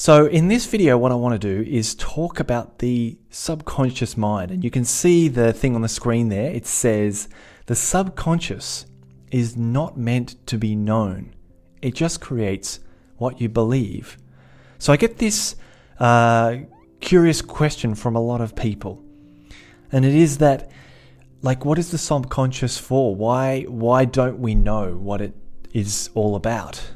So in this video, what I want to do is talk about the subconscious mind. And you can see the thing on the screen there. It says the subconscious is not meant to be known. It just creates what you believe. So I get this curious question from a lot of people. And it is that, what is the subconscious for? Why don't we know what it is all about?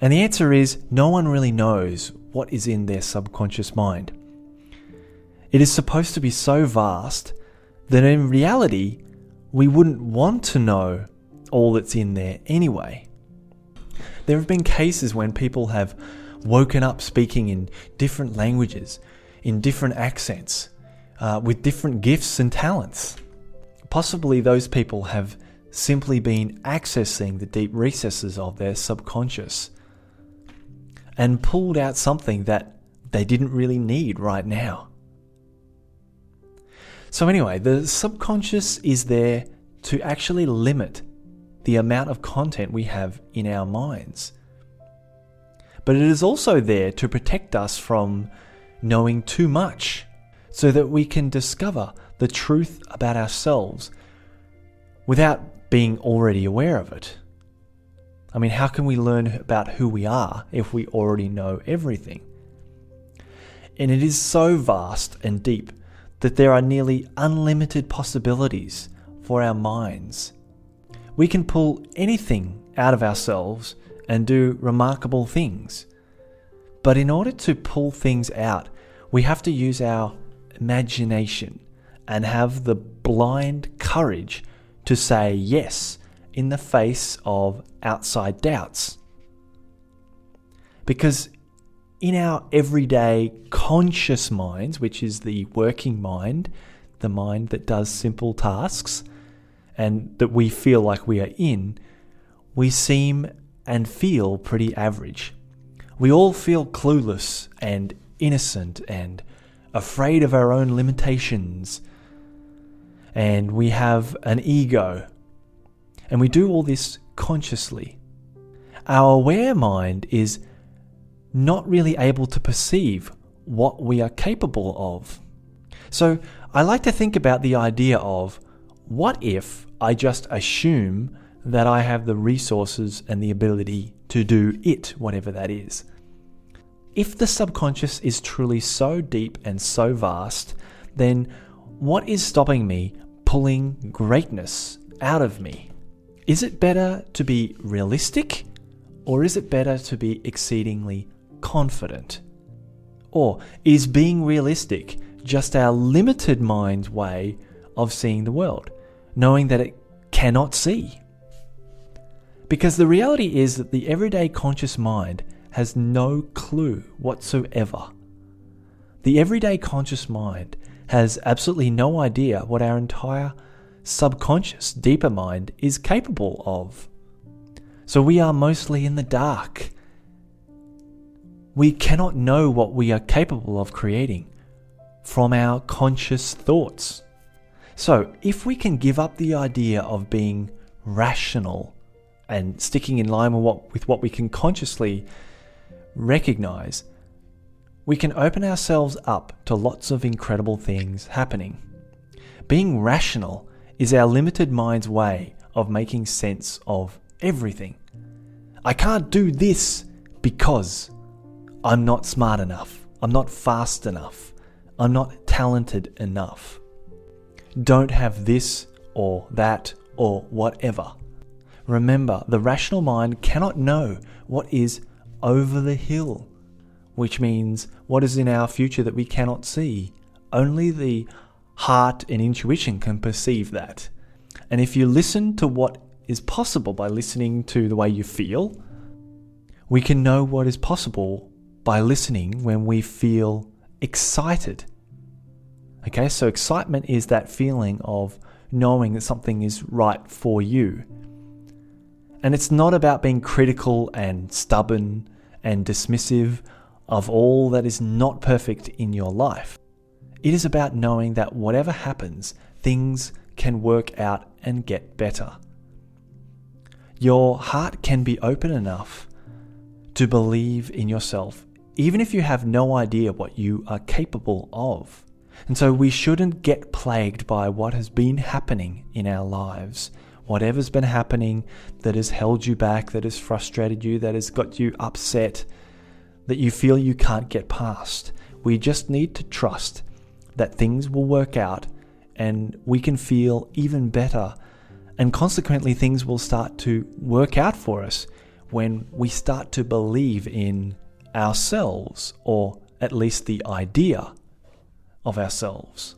And the answer is no one really knows what is in their subconscious mind. It is supposed to be so vast that in reality, we wouldn't want to know all that's in there anyway. There have been cases when people have woken up speaking in different languages, in different accents, with different gifts and talents. Possibly those people have simply been accessing the deep recesses of their subconscious and pulled out something that they didn't really need right now. So anyway, the subconscious is there to actually limit the amount of content we have in our minds. But it is also there to protect us from knowing too much so that we can discover the truth about ourselves without being already aware of it. I mean, how can we learn about who we are if we already know everything? And it is so vast and deep that there are nearly unlimited possibilities for our minds. We can pull anything out of ourselves and do remarkable things. But in order to pull things out, we have to use our imagination and have the blind courage to say yes in the face of outside doubts. Because in our everyday conscious minds, which is the working mind, the mind that does simple tasks and that we feel like we are in, we seem and feel pretty average. We all feel clueless and innocent and afraid of our own limitations. And we have an ego. And we do all this consciously. Our aware mind is not really able to perceive what we are capable of. So I like to think about the idea of, what if I just assume that I have the resources and the ability to do it, whatever that is? If the subconscious is truly so deep and so vast, then what is stopping me pulling greatness out of me? Is it better to be realistic, or is it better to be exceedingly confident? Or is being realistic just our limited mind's way of seeing the world, knowing that it cannot see? Because the reality is that the everyday conscious mind has no clue whatsoever. The everyday conscious mind has absolutely no idea what our entire subconscious, deeper mind is capable of. So we are mostly in the dark. We cannot know what we are capable of creating from our conscious thoughts. So if we can give up the idea of being rational and sticking in line with what we can consciously recognize, we can open ourselves up to lots of incredible things happening. Being rational is our limited mind's way of making sense of everything. I can't do this because I'm not smart enough. I'm not fast enough. I'm not talented enough. Don't have this or that or whatever. Remember, the rational mind cannot know what is over the hill, which means what is in our future that we cannot see. Only the heart and intuition can perceive that. And if you listen to what is possible by listening to the way you feel, we can know what is possible by listening when we feel excited. Okay, so excitement is that feeling of knowing that something is right for you. And it's not about being critical and stubborn and dismissive of all that is not perfect in your life. It is about knowing that whatever happens, things can work out and get better. Your heart can be open enough to believe in yourself even if you have no idea what you are capable of. And so we shouldn't get plagued by what has been happening in our lives. Whatever's been happening that has held you back, that has frustrated you, that has got you upset, that you feel you can't get past. We just need to trust that things will work out and we can feel even better. And consequently, things will start to work out for us when we start to believe in ourselves, or at least the idea of ourselves.